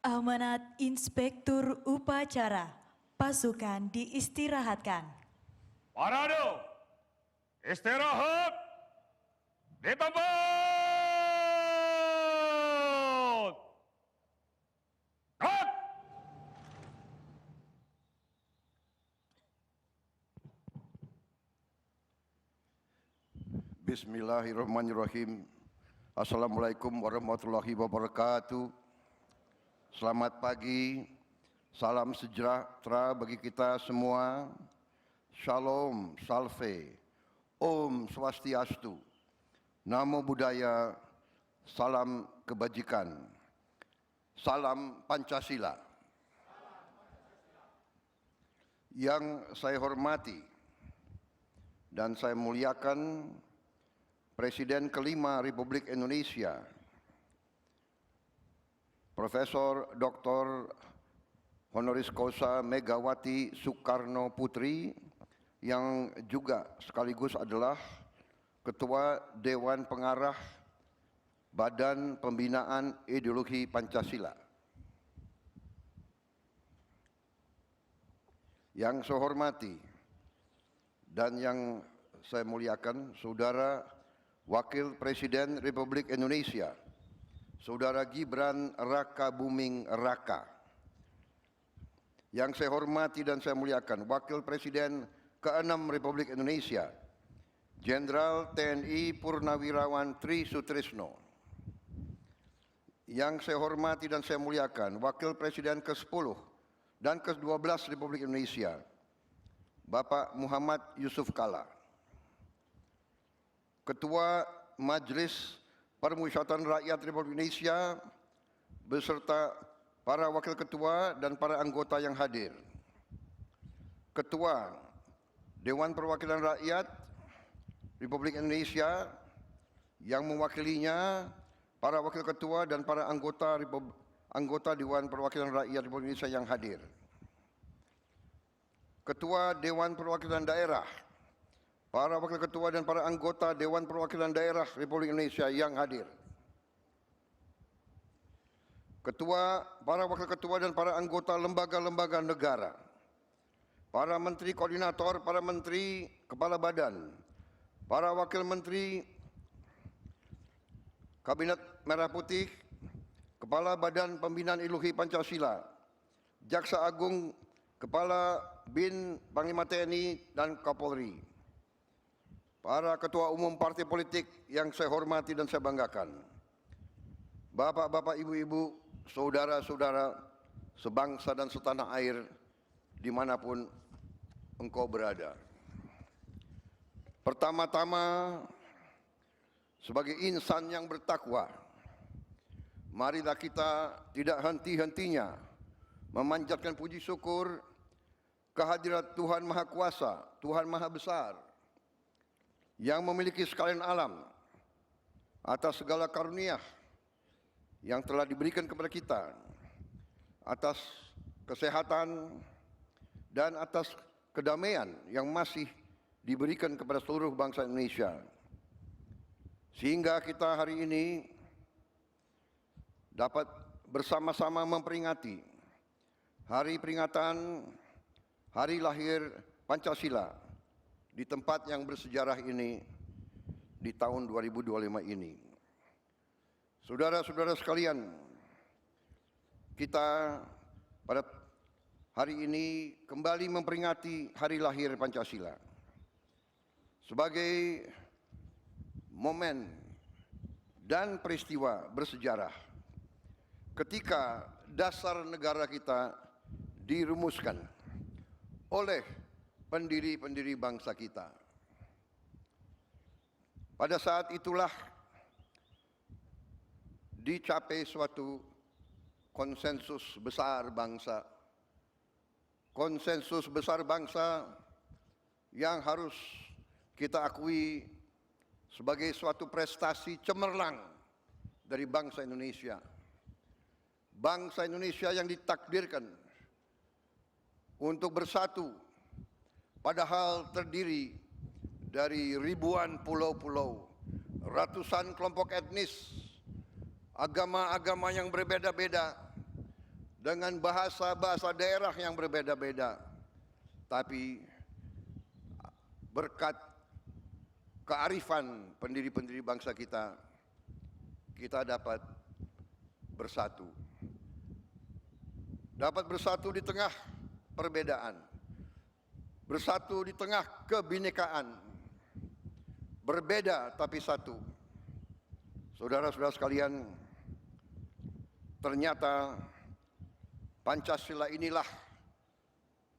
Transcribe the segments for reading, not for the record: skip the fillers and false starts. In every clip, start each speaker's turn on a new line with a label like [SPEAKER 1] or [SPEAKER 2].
[SPEAKER 1] Amanat Inspektur Upacara, pasukan diistirahatkan.
[SPEAKER 2] Parade, istirahat, di tempat. Cut!
[SPEAKER 3] Bismillahirrahmanirrahim. Assalamualaikum warahmatullahi wabarakatuh. Selamat pagi, salam sejahtera bagi kita semua. Shalom, salve, Om Swastiastu, Namo Buddhaya, salam kebajikan, salam Pancasila. Yang saya hormati dan saya muliakan Presiden kelima Republik Indonesia, Profesor Dr. Honoris Causa Megawati Soekarno Putri, yang juga sekaligus adalah Ketua Dewan Pengarah Badan Pembinaan Ideologi Pancasila. Yang saya hormati dan yang saya muliakan Saudara Wakil Presiden Republik Indonesia, Saudara Gibran Rakabuming Raka. Yang saya hormati dan saya muliakan Wakil Presiden ke-6 Republik Indonesia, Jenderal TNI Purnawirawan Tri Sutrisno. Yang saya hormati dan saya muliakan Wakil Presiden ke-10 dan ke-12 Republik Indonesia, Bapak Muhammad Yusuf Kalla. Ketua Majelis Permusyawaratan Rakyat Republik Indonesia beserta para wakil ketua dan para anggota yang hadir. Ketua Dewan Perwakilan Rakyat Republik Indonesia yang mewakilinya para wakil ketua dan para anggota Dewan Perwakilan Rakyat Republik Indonesia yang hadir. Ketua Dewan Perwakilan Daerah, para wakil ketua dan para anggota Dewan Perwakilan Daerah Republik Indonesia yang hadir. Para wakil ketua dan para anggota lembaga-lembaga negara, para menteri koordinator, para menteri kepala badan, para wakil menteri Kabinet Merah Putih, Kepala Badan Pembinaan Ideologi Pancasila, Jaksa Agung, Kepala BIN, Panglima TNI, dan Kapolri. Para ketua umum partai politik yang saya hormati dan saya banggakan, bapak-bapak, ibu-ibu, saudara-saudara sebangsa dan setanah air dimanapun engkau berada. Pertama-tama, sebagai insan yang bertakwa, marilah kita tidak henti-hentinya memanjatkan puji syukur kehadirat Tuhan Maha Kuasa, Tuhan Maha Besar, yang memiliki sekalian alam, atas segala karunia yang telah diberikan kepada kita, atas kesehatan dan atas kedamaian yang masih diberikan kepada seluruh bangsa Indonesia. Sehingga kita hari ini dapat bersama-sama memperingati hari peringatan Hari Lahir Pancasila di tempat yang bersejarah ini di tahun 2025 ini. Saudara-saudara sekalian, kita pada hari ini kembali memperingati Hari Lahir Pancasila sebagai momen dan peristiwa bersejarah ketika dasar negara kita dirumuskan oleh pendiri-pendiri bangsa kita. Pada saat itulah dicapai suatu konsensus besar bangsa. Konsensus besar bangsa yang harus kita akui sebagai suatu prestasi cemerlang dari bangsa Indonesia. Bangsa Indonesia yang ditakdirkan untuk bersatu, padahal terdiri dari ribuan pulau-pulau, ratusan kelompok etnis, agama-agama yang berbeda-beda, dengan bahasa-bahasa daerah yang berbeda-beda. Tapi berkat kearifan pendiri-pendiri bangsa kita, kita dapat bersatu. Dapat bersatu di tengah perbedaan. Bersatu di tengah kebinekaan. Berbeda tapi satu. Saudara-saudara sekalian, ternyata Pancasila inilah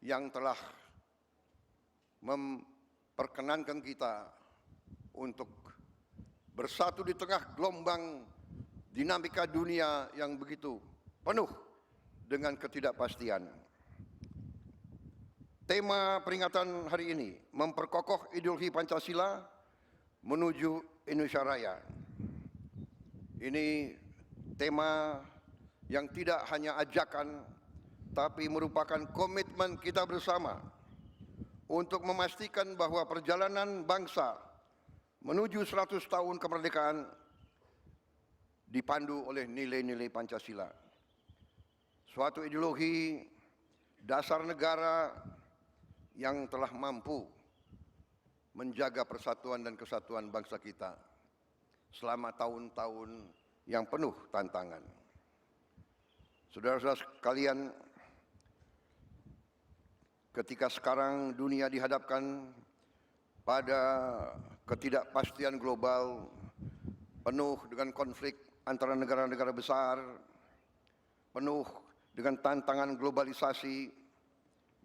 [SPEAKER 3] yang telah memperkenankan kita untuk bersatu di tengah gelombang dinamika dunia yang begitu penuh dengan ketidakpastian. Tema peringatan hari ini, memperkokoh ideologi Pancasila menuju Indonesia Raya. Ini tema yang tidak hanya ajakan, tapi merupakan komitmen kita bersama untuk memastikan bahwa perjalanan bangsa menuju 100 tahun kemerdekaan dipandu oleh nilai-nilai Pancasila. Suatu ideologi dasar negara yang telah mampu menjaga persatuan dan kesatuan bangsa kita selama tahun-tahun yang penuh tantangan. Saudara-saudara sekalian, ketika sekarang dunia dihadapkan pada ketidakpastian global penuh dengan konflik antara negara-negara besar, penuh dengan tantangan globalisasi,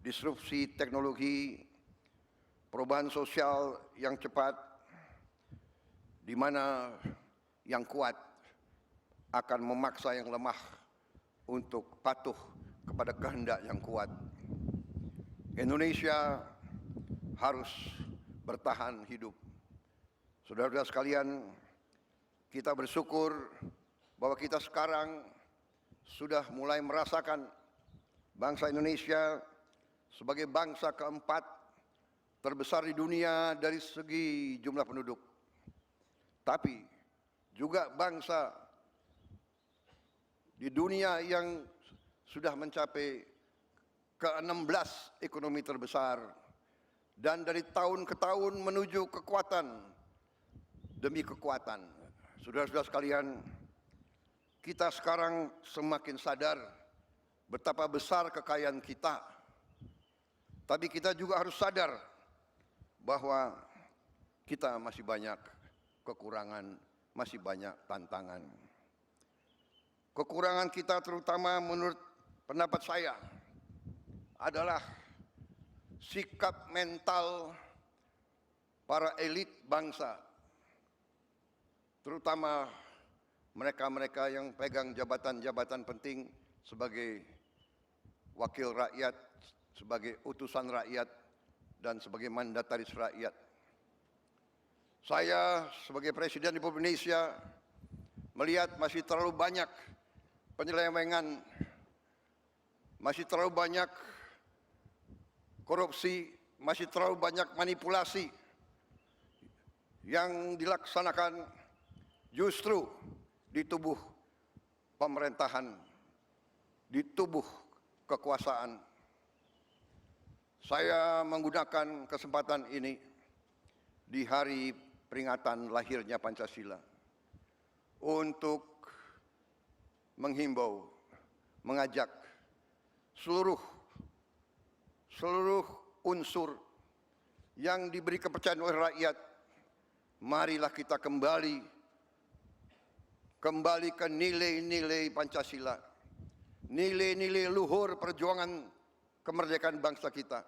[SPEAKER 3] disrupsi teknologi, perubahan sosial yang cepat, di mana yang kuat akan memaksa yang lemah untuk patuh kepada kehendak yang kuat. Indonesia harus bertahan hidup. Saudara-saudara sekalian, kita bersyukur bahwa kita sekarang sudah mulai merasakan bangsa Indonesia sebagai bangsa keempat terbesar di dunia dari segi jumlah penduduk. Tapi juga bangsa di dunia yang sudah mencapai ke-16 ekonomi terbesar, dan dari tahun ke tahun menuju kekuatan demi kekuatan. Saudara-saudara sekalian, kita sekarang semakin sadar betapa besar kekayaan kita. Tapi kita juga harus sadar bahwa kita masih banyak kekurangan, masih banyak tantangan. Kekurangan kita terutama menurut pendapat saya adalah sikap mental para elit bangsa, terutama mereka-mereka yang pegang jabatan-jabatan penting sebagai wakil rakyat, sebagai utusan rakyat, dan sebagai mandataris rakyat. Saya sebagai Presiden Republik Indonesia melihat masih terlalu banyak penyelewengan, masih terlalu banyak korupsi, masih terlalu banyak manipulasi yang dilaksanakan justru di tubuh pemerintahan, di tubuh kekuasaan. Saya menggunakan kesempatan ini di hari peringatan lahirnya Pancasila untuk menghimbau, mengajak seluruh unsur yang diberi kepercayaan oleh rakyat, marilah kita kembali ke nilai-nilai Pancasila, nilai-nilai luhur perjuangan kemerdekaan bangsa kita.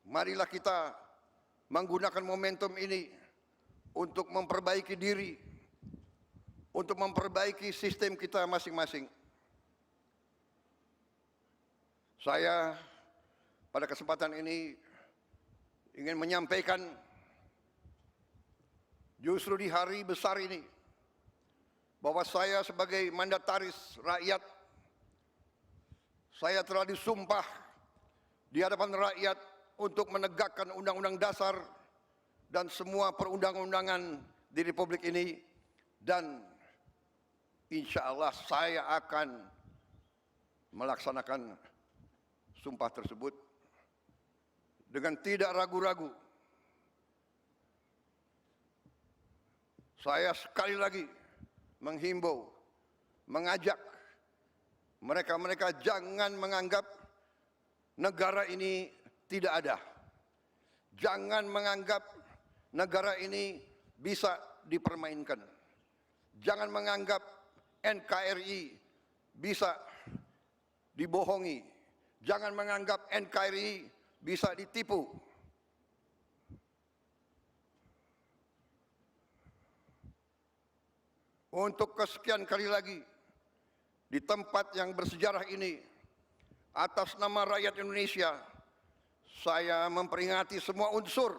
[SPEAKER 3] Marilah kita menggunakan momentum ini untuk memperbaiki diri, untuk memperbaiki sistem kita masing-masing. Saya pada kesempatan ini ingin menyampaikan justru di hari besar ini bahwa saya sebagai mandataris rakyat, saya telah disumpah di hadapan rakyat untuk menegakkan Undang-Undang Dasar dan semua perundang-undangan di Republik ini, dan insya Allah saya akan melaksanakan sumpah tersebut dengan tidak ragu-ragu. Saya sekali lagi menghimbau, mengajak mereka-mereka jangan menganggap negara ini tidak ada. Jangan menganggap negara ini bisa dipermainkan. Jangan menganggap NKRI bisa dibohongi. Jangan menganggap NKRI bisa ditipu. Untuk kesekian kali lagi, di tempat yang bersejarah ini, atas nama rakyat Indonesia, saya memperingati semua unsur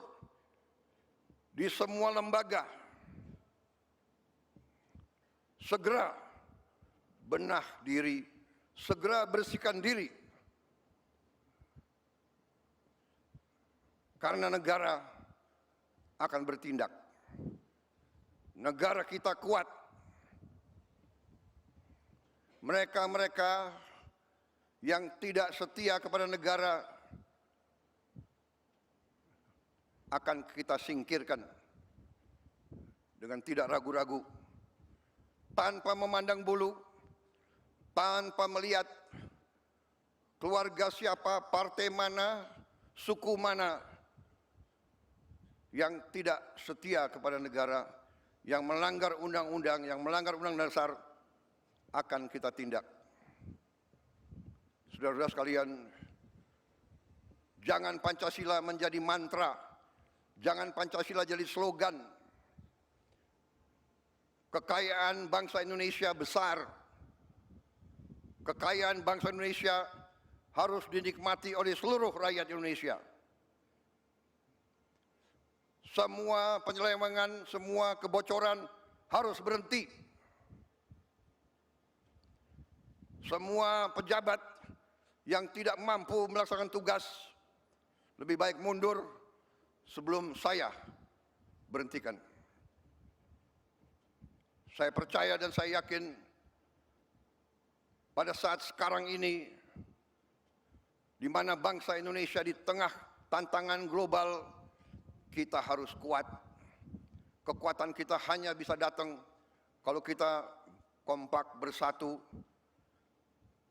[SPEAKER 3] di semua lembaga. Segera benah diri, segera bersihkan diri. Karena negara akan bertindak. Negara kita kuat. Mereka-mereka yang tidak setia kepada negara akan kita singkirkan dengan tidak ragu-ragu, tanpa memandang bulu, tanpa melihat keluarga siapa, partai mana, suku mana yang tidak setia kepada negara, yang melanggar undang-undang, yang melanggar undang-undang dasar, akan kita tindak. Saudara-saudara sekalian, jangan Pancasila menjadi mantra, jangan Pancasila jadi slogan. Kekayaan bangsa Indonesia besar. Kekayaan bangsa Indonesia harus dinikmati oleh seluruh rakyat Indonesia. Semua penyelewengan, semua kebocoran harus berhenti. Semua pejabat yang tidak mampu melaksanakan tugas lebih baik mundur sebelum saya berhentikan. Saya percaya dan saya yakin pada saat sekarang ini, di mana bangsa Indonesia di tengah tantangan global, kita harus kuat. Kekuatan kita hanya bisa datang kalau kita kompak bersatu.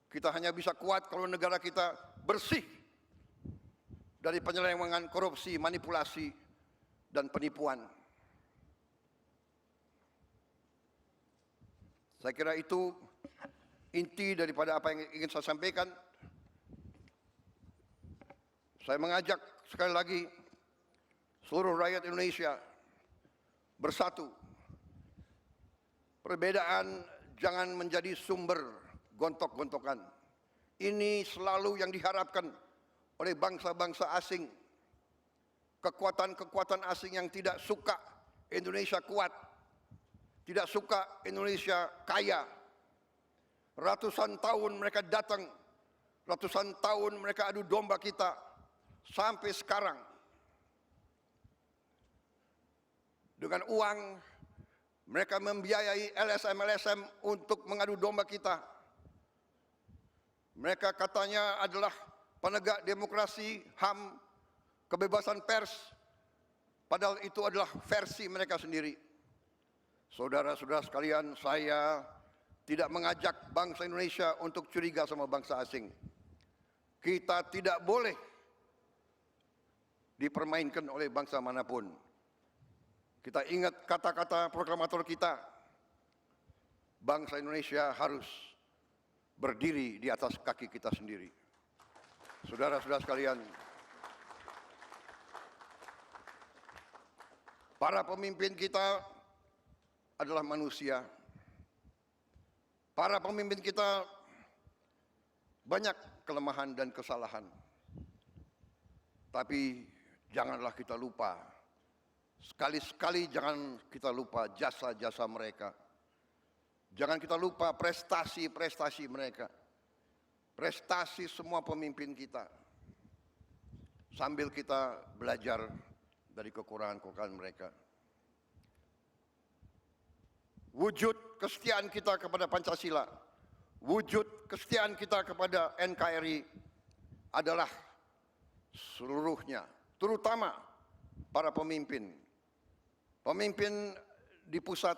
[SPEAKER 3] Kita hanya bisa kuat kalau negara kita bersih dari penyelewengan, korupsi, manipulasi, dan penipuan. Saya kira itu inti daripada apa yang ingin saya sampaikan. Saya mengajak sekali lagi seluruh rakyat Indonesia bersatu. Perbedaan jangan menjadi sumber gontok-gontokan. Ini selalu yang diharapkan oleh bangsa-bangsa asing. Kekuatan-kekuatan asing yang tidak suka Indonesia kuat, tidak suka Indonesia kaya. Ratusan tahun mereka datang, ratusan tahun mereka adu domba kita, sampai sekarang. Dengan uang, mereka membiayai LSM-LSM untuk mengadu domba kita. Mereka katanya adalah penegak demokrasi, HAM, kebebasan pers. Padahal itu adalah versi mereka sendiri. Saudara-saudara sekalian, saya tidak mengajak bangsa Indonesia untuk curiga sama bangsa asing. Kita tidak boleh dipermainkan oleh bangsa manapun. Kita ingat kata-kata proklamator kita, bangsa Indonesia harus berdiri di atas kaki kita sendiri. Saudara-saudara sekalian, para pemimpin kita adalah manusia. Para pemimpin kita banyak kelemahan dan kesalahan. Tapi janganlah kita lupa, sekali-sekali jangan kita lupa jasa-jasa mereka. Jangan kita lupa prestasi-prestasi mereka. Prestasi semua pemimpin kita. Sambil kita belajar dari kekurangan-kekurangan mereka. wujud kesetiaan kita kepada Pancasila, wujud kesetiaan kita kepada NKRI adalah seluruhnya, terutama para pemimpin. Pemimpin di pusat,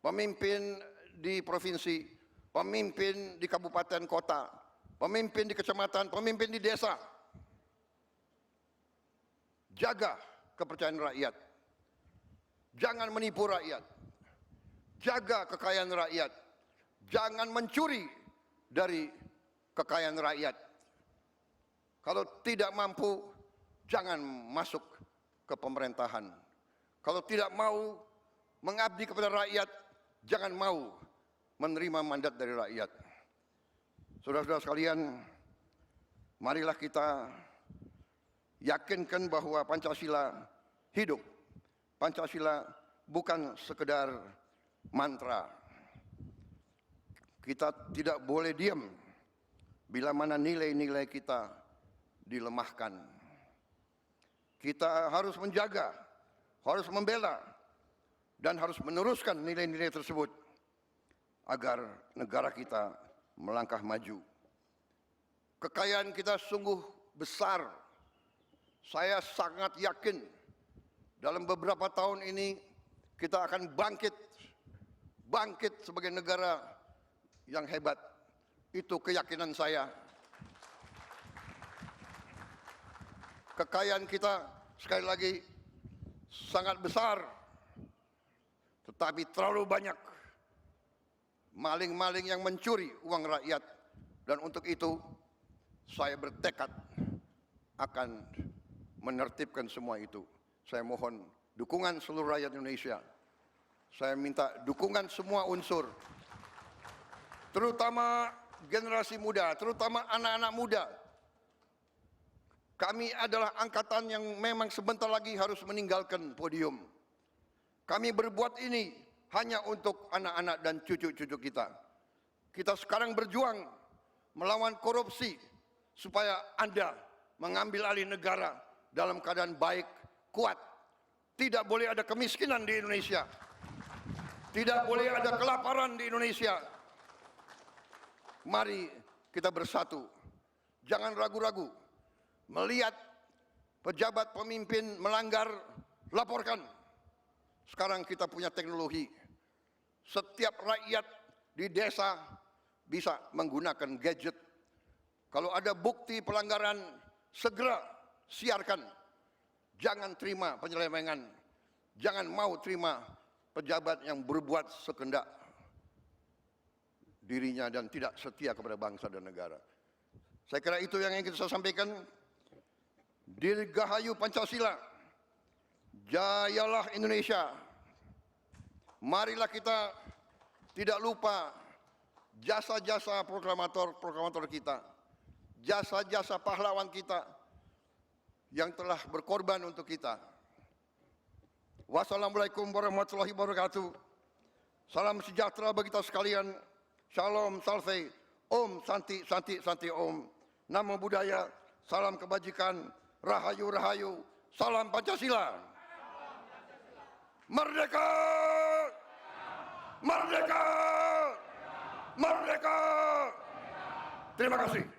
[SPEAKER 3] pemimpin di provinsi, pemimpin di kabupaten kota, pemimpin di kecamatan, pemimpin di desa. Jaga kepercayaan rakyat. Jangan menipu rakyat. Jaga kekayaan rakyat. Jangan mencuri dari kekayaan rakyat. Kalau tidak mampu, jangan masuk ke pemerintahan. Kalau tidak mau mengabdi kepada rakyat, jangan mau menerima mandat dari rakyat. Saudara-saudara sekalian, marilah kita yakinkan bahwa Pancasila hidup. Pancasila bukan sekedar mantra. Kita tidak boleh diam bila mana nilai-nilai kita dilemahkan. Kita harus menjaga, harus membela, dan harus meneruskan nilai-nilai tersebut agar negara kita melangkah maju. Kekayaan kita sungguh besar. Saya sangat yakin dalam beberapa tahun ini kita akan bangkit sebagai negara yang hebat. Itu keyakinan saya. Kekayaan kita sekali lagi sangat besar, tetapi terlalu banyak maling-maling yang mencuri uang rakyat. Dan untuk itu saya bertekad akan menertibkan semua itu. Saya mohon dukungan seluruh rakyat Indonesia. Saya minta dukungan semua unsur, terutama generasi muda, terutama anak-anak muda. Kami adalah angkatan yang memang sebentar lagi harus meninggalkan podium. Kami berbuat ini hanya untuk anak-anak dan cucu-cucu kita. Kita sekarang berjuang melawan korupsi supaya Anda mengambil alih negara dalam keadaan baik, kuat. Tidak boleh ada kemiskinan di Indonesia. Tidak boleh ada kelaparan di Indonesia. Mari kita bersatu. Jangan ragu-ragu. Melihat pejabat pemimpin melanggar, laporkan. Sekarang kita punya teknologi. Setiap rakyat di desa bisa menggunakan gadget. Kalau ada bukti pelanggaran, segera siarkan. Jangan terima penyelewengan. Jangan mau terima pejabat yang berbuat sekehendak dirinya dan tidak setia kepada bangsa dan negara. Saya kira itu yang ingin saya sampaikan. Dirgahayu Pancasila. Jayalah Indonesia. Marilah kita tidak lupa jasa-jasa proklamator kita. Jasa-jasa pahlawan kita yang telah berkorban untuk kita. Wassalamualaikum warahmatullahi wabarakatuh. Salam sejahtera bagi kita sekalian. Shalom, salve, om, santi, santi, santi, om. Namo Buddhaya, salam kebajikan, rahayu, rahayu, salam Pancasila. Merdeka! Merdeka! Merdeka! Terima kasih.